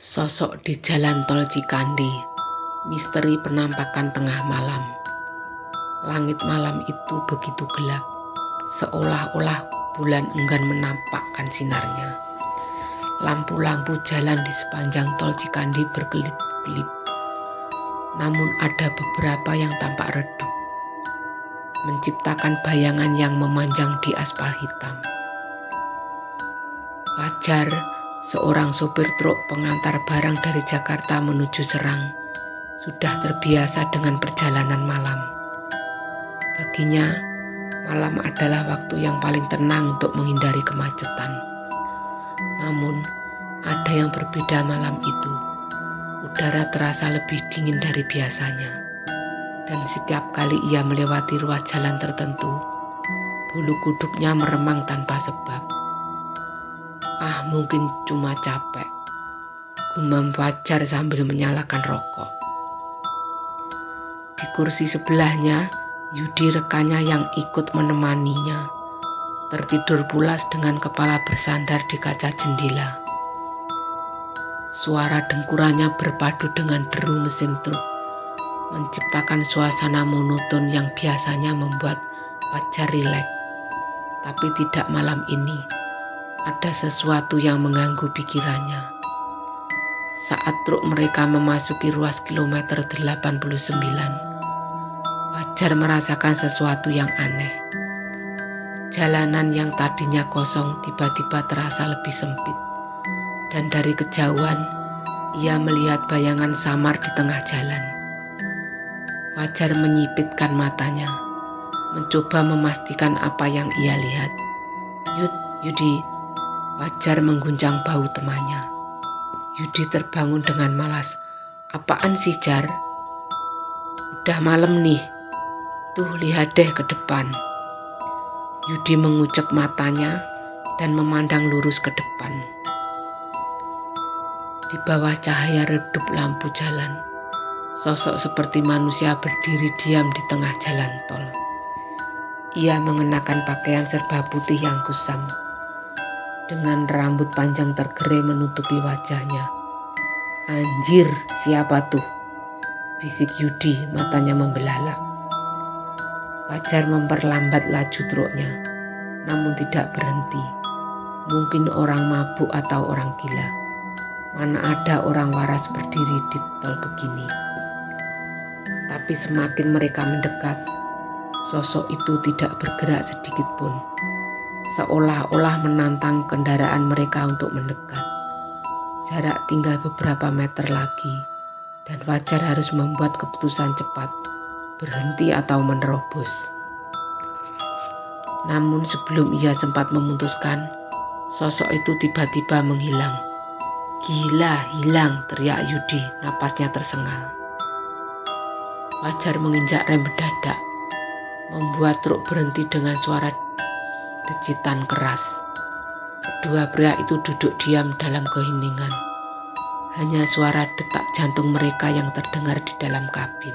Sosok di jalan tol Cikandi, misteri penampakan tengah malam. Langit malam itu begitu gelap, seolah-olah bulan enggan menampakkan sinarnya. Lampu-lampu jalan di sepanjang tol Cikandi berkelip-kelip, namun ada beberapa yang tampak redup, menciptakan bayangan yang memanjang di aspal hitam. Fajar, seorang sopir truk pengantar barang dari Jakarta menuju Serang, sudah terbiasa dengan perjalanan malam. Baginya, malam adalah waktu yang paling tenang untuk menghindari kemacetan. Namun, ada yang berbeda malam itu. Udara terasa lebih dingin dari biasanya. Dan setiap kali ia melewati ruas jalan tertentu, bulu kuduknya meremang tanpa sebab. "Ah, mungkin cuma capek," gumam Fajar sambil menyalakan rokok. Di kursi sebelahnya, Yudi rekannya yang ikut menemaninya, tertidur pulas dengan kepala bersandar di kaca jendela. Suara dengkurannya berpadu dengan deru mesin truk, menciptakan suasana monoton yang biasanya membuat Fajar rileks. Tapi tidak malam ini. Ada sesuatu yang mengganggu pikirannya. Saat truk mereka memasuki ruas kilometer 89, Fajar merasakan sesuatu yang aneh. Jalanan yang tadinya kosong tiba-tiba terasa lebih sempit. Dan dari kejauhan, ia melihat bayangan samar di tengah jalan. Fajar menyipitkan matanya, mencoba memastikan apa yang ia lihat. Yudi." Fajar mengguncang bahu temannya. Yudi terbangun dengan malas. "Apaan sih, Jar? Udah malam nih. Tuh, lihat deh ke depan." Yudi mengucek matanya dan memandang lurus ke depan. Di bawah cahaya redup lampu jalan, sosok seperti manusia berdiri diam di tengah jalan tol. Ia mengenakan pakaian serba putih yang kusam, dengan rambut panjang tergerai menutupi wajahnya. "Anjir, siapa tuh?" bisik Yudi, matanya membelalak. Fajar memperlambat laju truknya, namun tidak berhenti. Mungkin orang mabuk atau orang gila. Mana ada orang waras berdiri di tol begini. Tapi semakin mereka mendekat, sosok itu tidak bergerak sedikit pun, seolah-olah menantang kendaraan mereka untuk mendekat. Jarak tinggal beberapa meter lagi, dan Fajar harus membuat keputusan cepat, berhenti atau menerobos. Namun sebelum ia sempat memutuskan, sosok itu tiba-tiba menghilang. "Gila, hilang!" teriak Yudi, napasnya tersengal. Fajar menginjak rem mendadak, membuat truk berhenti dengan suara decitan keras. Kedua pria itu duduk diam dalam keheningan. Hanya suara detak jantung mereka yang terdengar di dalam kabin.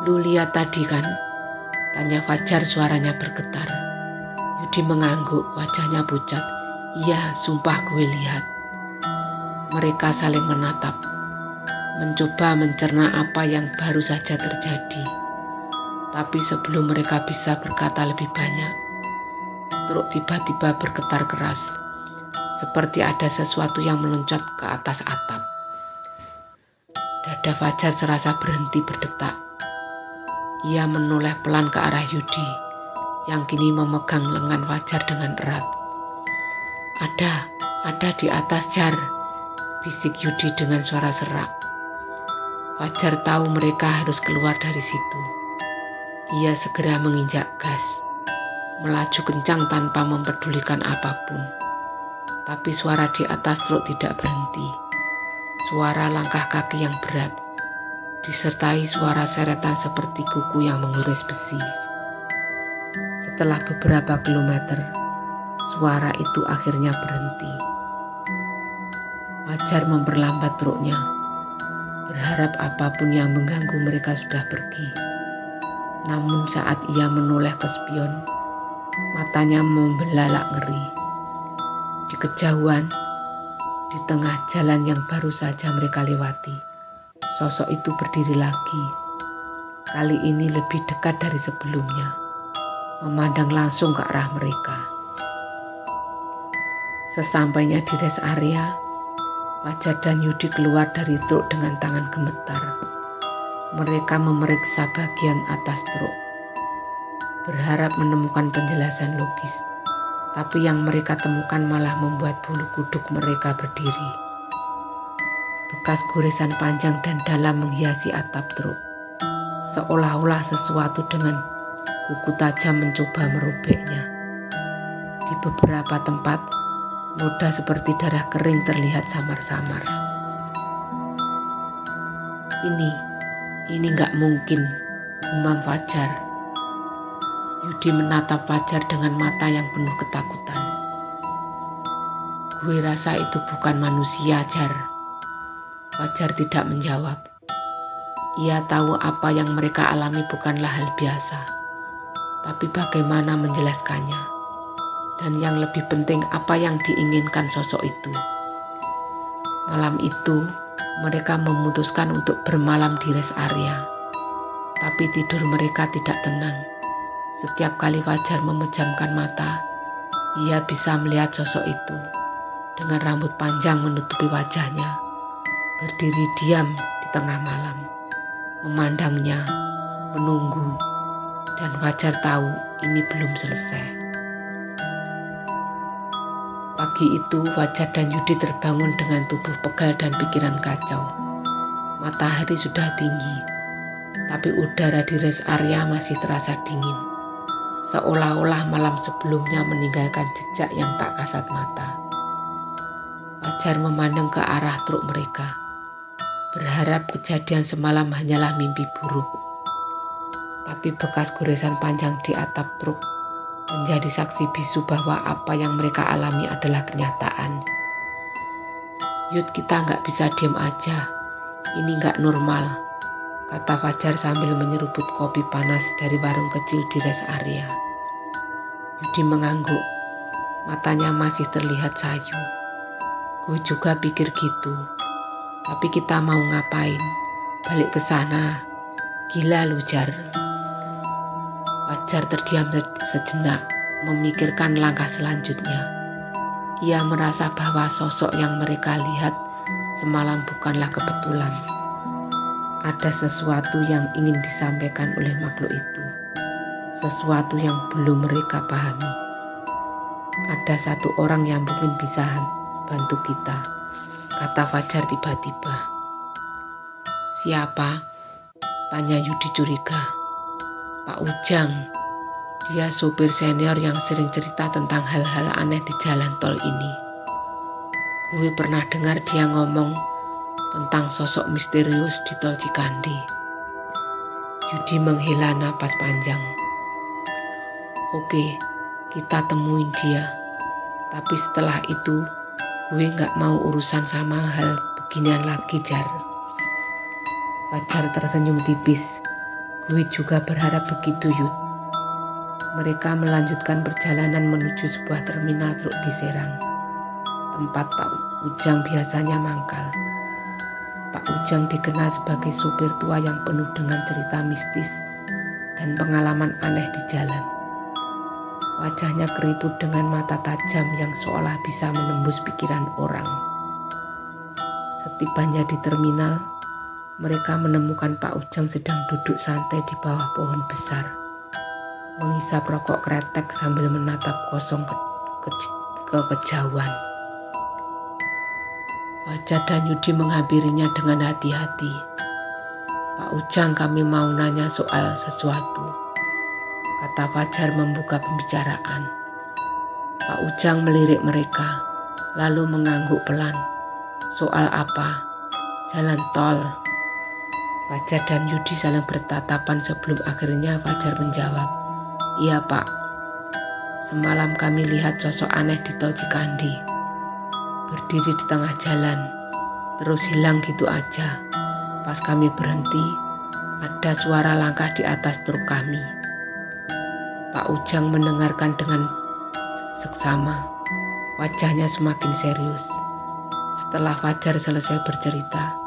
"Lu lihat tadi kan?" tanya Fajar, suaranya bergetar. Yudi mengangguk, wajahnya pucat. "Iya, sumpah gue lihat." Mereka saling menatap, mencoba mencerna apa yang baru saja terjadi. Tapi sebelum mereka bisa berkata lebih banyak, truk tiba-tiba bergetar keras, seperti ada sesuatu yang meloncat ke atas atap. Dada Fajar serasa berhenti berdetak. Ia menoleh pelan ke arah Yudi, yang kini memegang lengan Fajar dengan erat. Ada di atas, Jar," bisik Yudi dengan suara serak. Fajar tahu mereka harus keluar dari situ. Ia segera menginjak gas, melaju kencang tanpa mempedulikan apapun. Tapi suara di atas truk tidak berhenti. Suara langkah kaki yang berat, disertai suara seretan seperti kuku yang menguris besi. Setelah beberapa kilometer, suara itu akhirnya berhenti. Fajar memperlambat truknya, berharap apapun yang mengganggu mereka sudah pergi. Namun saat ia menoleh ke spion, matanya membelalak ngeri. Di kejauhan, Di tengah jalan yang baru saja mereka lewati, sosok itu berdiri lagi. Kali ini lebih dekat dari sebelumnya, memandang langsung ke arah mereka. Sesampainya di rest area, Fajar dan Yudi keluar dari truk dengan tangan gemetar. Mereka memeriksa bagian atas truk, berharap menemukan penjelasan logis. Tapi yang mereka temukan malah membuat bulu kuduk mereka berdiri. Bekas goresan panjang dan dalam menghiasi atap truk, seolah-olah sesuatu dengan kuku tajam mencoba merobeknya. Di beberapa tempat, noda seperti darah kering terlihat samar-samar. Ini nggak mungkin, gumam Fajar. Yudi menatap Fajar dengan mata yang penuh ketakutan. Gue rasa itu bukan manusia, Jar. Fajar tidak menjawab. Ia tahu apa yang mereka alami bukanlah hal biasa. Tapi bagaimana menjelaskannya? Dan yang lebih penting, apa yang diinginkan sosok itu? Malam itu, mereka memutuskan untuk bermalam di rest area. Tapi tidur mereka tidak tenang. Setiap kali Fajar memejamkan mata, ia bisa melihat sosok itu dengan rambut panjang menutupi wajahnya, berdiri diam di tengah malam, memandangnya, menunggu, dan Fajar tahu ini belum selesai. Pagi itu Fajar dan Yudi terbangun dengan tubuh pegal dan pikiran kacau. Matahari sudah tinggi, tapi udara di rest area masih terasa dingin. Seolah-olah malam sebelumnya meninggalkan jejak yang tak kasat mata. Fajar memandang ke arah truk mereka, berharap kejadian semalam hanyalah mimpi buruk. Tapi bekas goresan panjang di atap truk menjadi saksi bisu bahwa apa yang mereka alami adalah kenyataan. Yud, kita nggak bisa diam aja. Ini nggak normal, kata Fajar sambil menyeruput kopi panas dari warung kecil di rest area. Yudi mengangguk, matanya masih terlihat sayu. Gue juga pikir gitu, tapi kita mau ngapain? Balik ke sana? Gila lu, Jar. Fajar terdiam sejenak, memikirkan langkah selanjutnya. Ia merasa bahwa sosok yang mereka lihat semalam bukanlah kebetulan. Ada sesuatu yang ingin disampaikan oleh makhluk itu, sesuatu yang belum mereka pahami. Ada satu orang yang mungkin bisa bantu kita, kata Fajar tiba-tiba. Siapa? Tanya Yudi curiga. Pak Ujang. Dia supir senior yang sering cerita tentang hal-hal aneh di jalan tol ini. Gue pernah dengar dia ngomong tentang sosok misterius di tol Cikandi. Yudi menghela napas panjang. Oke, kita temuin dia. Tapi setelah itu, gue gak mau urusan sama hal beginian lagi, Jar. Fajar tersenyum tipis. Gue juga berharap begitu, Yud. Mereka melanjutkan perjalanan menuju sebuah terminal truk di Serang, tempat Pak Ujang biasanya mangkal. Pak Ujang dikenal sebagai supir tua yang penuh dengan cerita mistis dan pengalaman aneh di jalan. Wajahnya keriput dengan mata tajam yang seolah bisa menembus pikiran orang. Setibanya di terminal, mereka menemukan Pak Ujang sedang duduk santai di bawah pohon besar, menghisap rokok kretek sambil menatap kosong ke kejauhan. Fajar dan Yudi menghampirinya dengan hati-hati. Pak Ujang, kami mau nanya soal sesuatu, kata Fajar membuka pembicaraan. Pak Ujang melirik mereka, lalu mengangguk pelan. Soal apa? Jalan tol. Fajar dan Yudi saling bertatapan sebelum akhirnya Fajar menjawab. Iya, Pak. Semalam kami lihat sosok aneh di tol Cikandi. Berdiri di tengah jalan, terus hilang gitu aja. Pas kami berhenti, ada suara langkah di atas truk kami. Pak Ujang mendengarkan dengan seksama. Wajahnya semakin serius. Setelah Fajar selesai bercerita,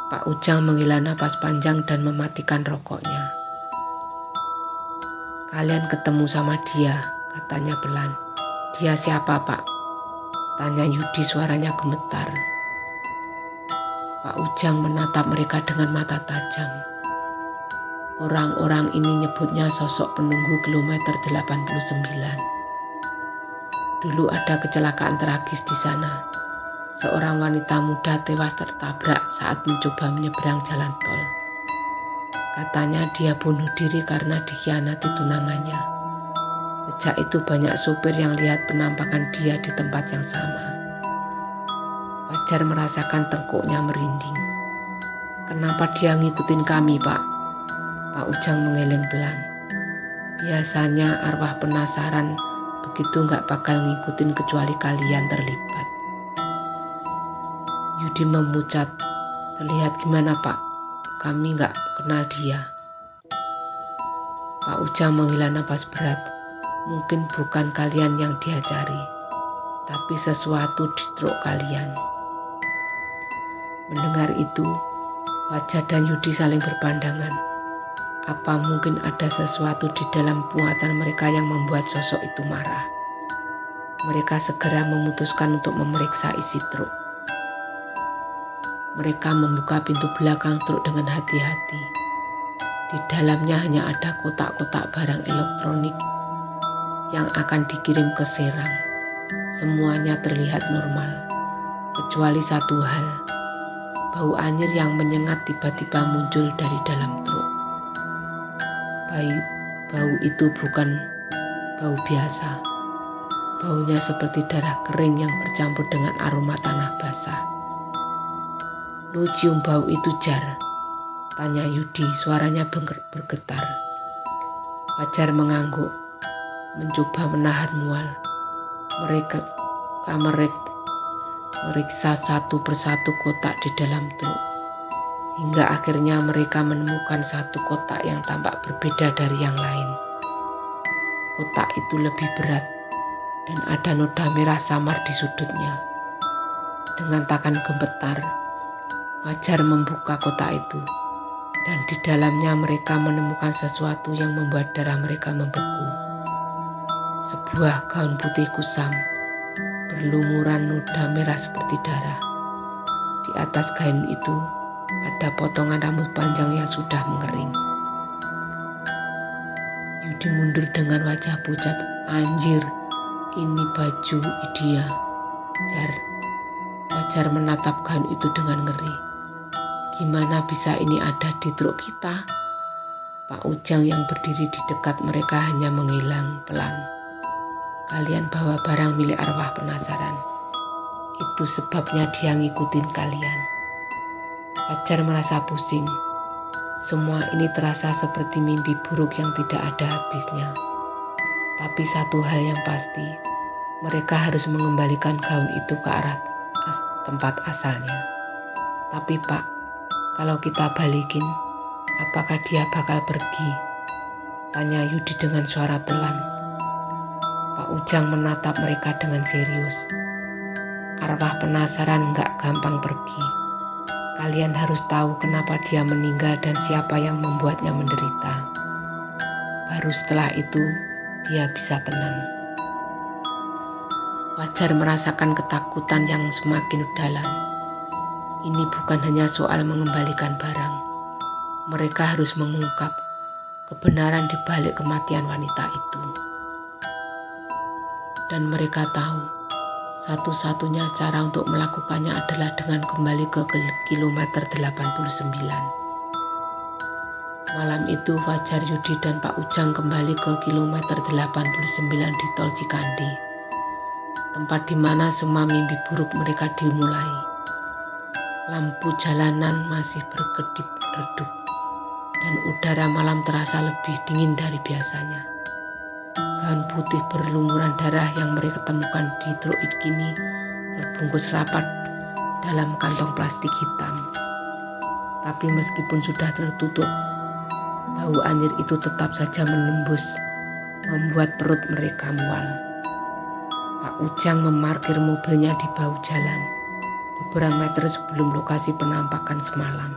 Pak Ujang menghela napas panjang dan mematikan rokoknya. "Kalian ketemu sama dia," katanya pelan. "Dia siapa, Pak?" tanya Yudi, suaranya gemetar. Pak Ujang menatap mereka dengan mata tajam. "Orang-orang ini nyebutnya sosok penunggu kilometer 89. Dulu ada kecelakaan tragis di sana. Seorang wanita muda tewas tertabrak saat mencoba menyeberang jalan tol. Katanya dia bunuh diri karena dikhianati tunangannya. Sejak itu banyak supir yang lihat penampakan dia di tempat yang sama." Fajar merasakan tengkuknya merinding. "Kenapa dia ngikutin kami, Pak?" Pak Ujang mengeleng pelan. "Biasanya arwah penasaran begitu nggak bakal ngikutin kecuali kalian terlibat." Yudi memucat. "Terlihat gimana, Pak? Kami nggak kenal dia." Pak Ujang menghela napas berat. "Mungkin bukan kalian yang dia cari, tapi sesuatu di truk kalian." Mendengar itu, Fajar dan Yudi saling berpandangan. Apa mungkin ada sesuatu di dalam muatan mereka yang membuat sosok itu marah? Mereka segera memutuskan untuk memeriksa isi truk. Mereka membuka pintu belakang truk dengan hati-hati. Di dalamnya hanya ada kotak-kotak barang elektronik yang akan dikirim ke Serang. Semuanya terlihat normal, kecuali satu hal. Bau anyir yang menyengat tiba-tiba muncul dari dalam truk. Bau itu bukan bau biasa. Baunya seperti darah kering yang bercampur dengan aroma tanah basah. "Lu cium bau itu, Jar?" tanya Yudi, suaranya bergetar. Fajar mengangguk, mencoba menahan mual. Mereka meriksa satu persatu kotak di dalam truk. Hingga akhirnya mereka menemukan satu kotak yang tampak berbeda dari yang lain. Kotak itu lebih berat dan ada noda merah samar di sudutnya. Dengan tangan gemetar, Fajar membuka kotak itu, dan di dalamnya mereka menemukan sesuatu yang membuat darah mereka membeku. Sebuah gaun putih kusam, berlumuran noda merah seperti darah. Di atas gaun itu ada potongan rambut panjang yang sudah mengering. Yudi mundur dengan wajah pucat. "Anjir, ini baju dia, Jar." Fajar menatap gaun itu dengan ngeri. "Gimana bisa ini ada di truk kita?" Pak Ujang yang berdiri di dekat mereka hanya menghilang pelan. "Kalian bawa barang milik arwah penasaran. Itu sebabnya dia ngikutin kalian." Fajar merasa pusing. Semua ini terasa seperti mimpi buruk yang tidak ada habisnya. Tapi satu hal yang pasti, mereka harus mengembalikan gaun itu ke arah tempat asalnya. "Tapi Pak, kalau kita balikin, apakah dia bakal pergi?" tanya Yudi dengan suara pelan. Pak Ujang menatap mereka dengan serius. "Arwah penasaran gak gampang pergi. Kalian harus tahu kenapa dia meninggal dan siapa yang membuatnya menderita. Baru setelah itu, dia bisa tenang." Fajar merasakan ketakutan yang semakin dalam. Ini bukan hanya soal mengembalikan barang. Mereka harus mengungkap kebenaran di balik kematian wanita itu. Dan mereka tahu, satu-satunya cara untuk melakukannya adalah dengan kembali ke kilometer 89. Malam itu Fajar, Yudi, dan Pak Ujang kembali ke kilometer 89 di tol Cikandi. Tempat di mana semua mimpi buruk mereka dimulai. Lampu jalanan masih berkedip-redup dan udara malam terasa lebih dingin dari biasanya. Gaun putih berlumuran darah yang mereka temukan di truk kini terbungkus rapat dalam kantong plastik hitam. Tapi meskipun sudah tertutup, bau anjir itu tetap saja menembus, membuat perut mereka mual. Pak Ujang memarkir mobilnya di bahu jalan, beberapa meter sebelum lokasi penampakan semalam.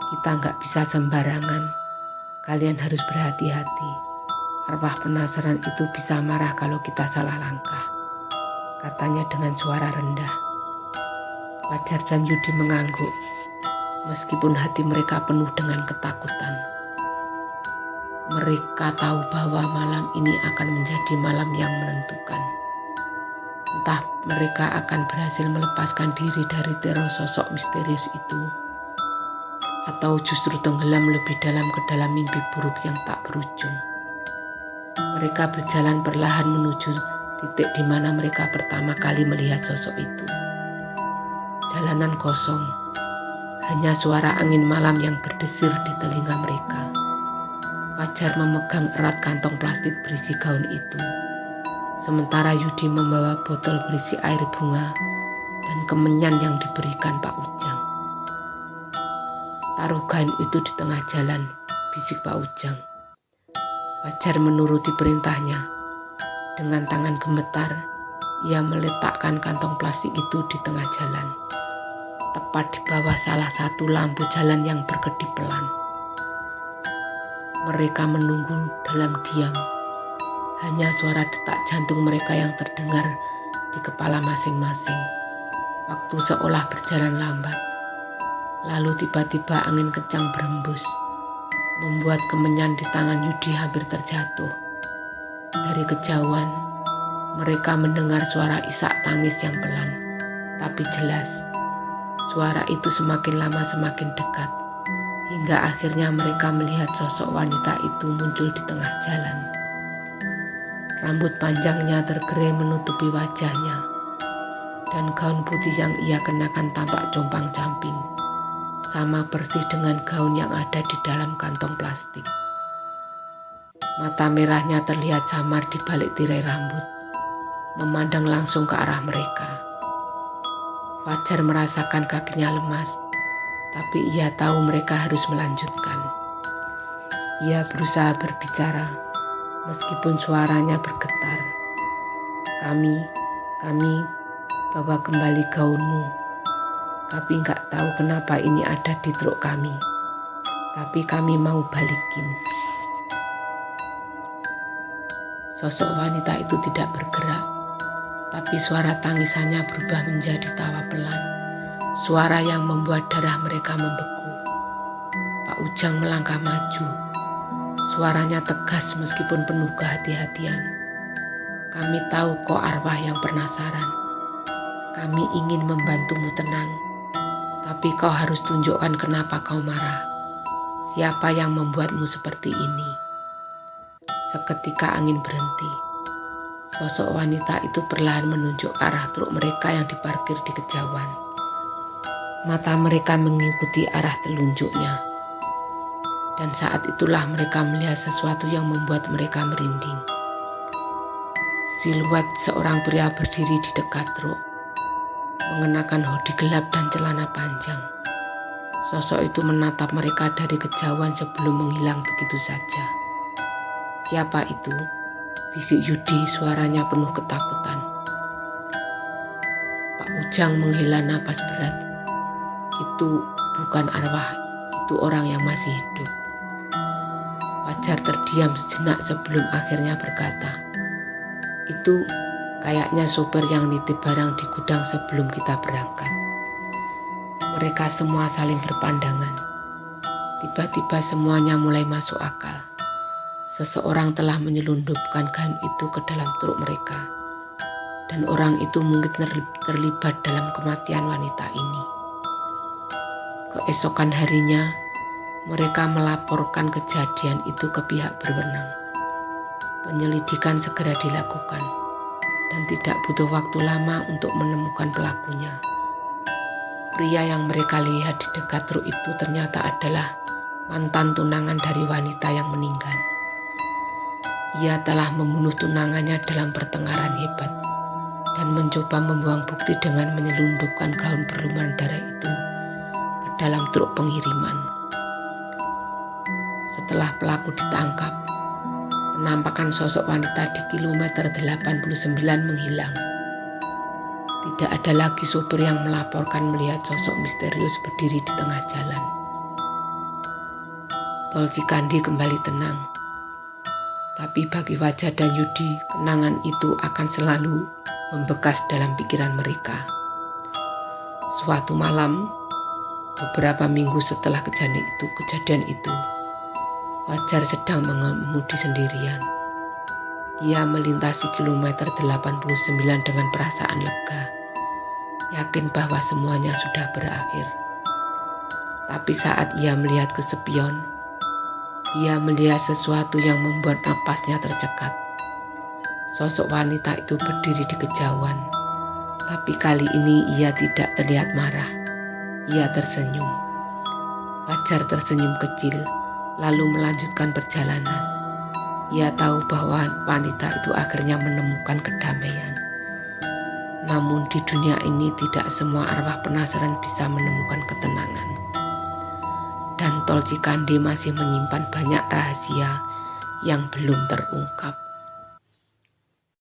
Kita nggak bisa sembarangan, kalian harus berhati-hati. Arwah penasaran itu bisa marah kalau kita salah langkah, katanya dengan suara rendah. Fajar dan Yudi mengangguk, meskipun hati mereka penuh dengan ketakutan. Mereka tahu bahwa malam ini akan menjadi malam yang menentukan. Entah mereka akan berhasil melepaskan diri dari teror sosok misterius itu, atau justru tenggelam lebih dalam ke dalam mimpi buruk yang tak berujung. Mereka berjalan perlahan menuju titik di mana mereka pertama kali melihat sosok itu. Jalanan kosong, hanya suara angin malam yang berdesir di telinga mereka. Fajar memegang erat kantong plastik berisi gaun itu, sementara Yudi membawa botol berisi air bunga dan kemenyan yang diberikan Pak Ujang. Taruh gaun itu di tengah jalan, bisik Pak Ujang. Fajar menuruti perintahnya. Dengan tangan gemetar, ia meletakkan kantong plastik itu di tengah jalan, tepat di bawah salah satu lampu jalan yang berkedip pelan. Mereka menunggu dalam diam. Hanya suara detak jantung mereka yang terdengar di kepala masing-masing. Waktu seolah berjalan lambat. Lalu tiba-tiba angin kencang berembus, membuat kemenyan di tangan Yudi hampir terjatuh. Dari kejauhan, mereka mendengar suara isak tangis yang pelan, tapi jelas. Suara itu semakin lama semakin dekat, hingga akhirnya mereka melihat sosok wanita itu muncul di tengah jalan. Rambut panjangnya tergerai menutupi wajahnya, dan gaun putih yang ia kenakan tampak compang-camping, sama persis dengan gaun yang ada di dalam kantong plastik. Mata merahnya terlihat samar di balik tirai rambut, memandang langsung ke arah mereka. Fajar merasakan kakinya lemas, tapi ia tahu mereka harus melanjutkan. Ia berusaha berbicara, meskipun suaranya bergetar. Kami bawa kembali gaunmu. Tapi nggak tahu kenapa ini ada di truk kami. Tapi kami mau balikin. Sosok wanita itu tidak bergerak, tapi suara tangisannya berubah menjadi tawa pelan. Suara yang membuat darah mereka membeku. Pak Ujang melangkah maju. Suaranya tegas meskipun penuh kehati-hatian. Kami tahu kau arwah yang penasaran. Kami ingin membantumu tenang. Tapi kau harus tunjukkan kenapa kau marah. Siapa yang membuatmu seperti ini? Seketika angin berhenti. Sosok wanita itu perlahan menunjuk ke arah truk mereka yang diparkir di kejauhan. Mata mereka mengikuti arah telunjuknya. Dan saat itulah mereka melihat sesuatu yang membuat mereka merinding. Siluet seorang pria berdiri di dekat truk, mengenakan hoodie gelap dan celana panjang. Sosok itu menatap mereka dari kejauhan sebelum menghilang begitu saja. Siapa itu? Bisik Yudi, suaranya penuh ketakutan. Pak Ujang menghela napas berat. Itu bukan arwah, itu orang yang masih hidup. Fajar terdiam sejenak sebelum akhirnya berkata, itu kayaknya sopir yang nitip barang di gudang sebelum kita berangkat. Mereka semua saling berpandangan. Tiba-tiba semuanya mulai masuk akal. Seseorang telah menyelundupkan gaun itu ke dalam truk mereka. Dan orang itu mungkin terlibat dalam kematian wanita ini. Keesokan harinya, mereka melaporkan kejadian itu ke pihak berwenang. Penyelidikan segera dilakukan, dan tidak butuh waktu lama untuk menemukan pelakunya. Pria yang mereka lihat di dekat truk itu ternyata adalah mantan tunangan dari wanita yang meninggal. Ia telah membunuh tunangannya dalam pertengkaran hebat dan mencoba membuang bukti dengan menyelundupkan gaun berlumuran darah itu ke dalam truk pengiriman. Setelah pelaku ditangkap, penampakan sosok wanita di kilometer 89 menghilang. Tidak ada lagi sopir yang melaporkan melihat sosok misterius berdiri di tengah jalan. Tol Cikandi kembali tenang. Tapi bagi Fajar dan Yudi, kenangan itu akan selalu membekas dalam pikiran mereka. Suatu malam, beberapa minggu setelah kejadian itu, Fajar sedang mengemudi sendirian. Ia melintasi kilometer 89 dengan perasaan lega, yakin bahwa semuanya sudah berakhir. Tapi saat ia melihat ke spion, ia melihat sesuatu yang membuat napasnya tercekat. Sosok wanita itu berdiri di kejauhan, tapi kali ini ia tidak terlihat marah. Ia tersenyum. Fajar tersenyum kecil, lalu melanjutkan perjalanan. Ia tahu bahwa wanita itu akhirnya menemukan kedamaian. Namun di dunia ini tidak semua arwah penasaran bisa menemukan ketenangan. Dan Tol Cikandi masih menyimpan banyak rahasia yang belum terungkap.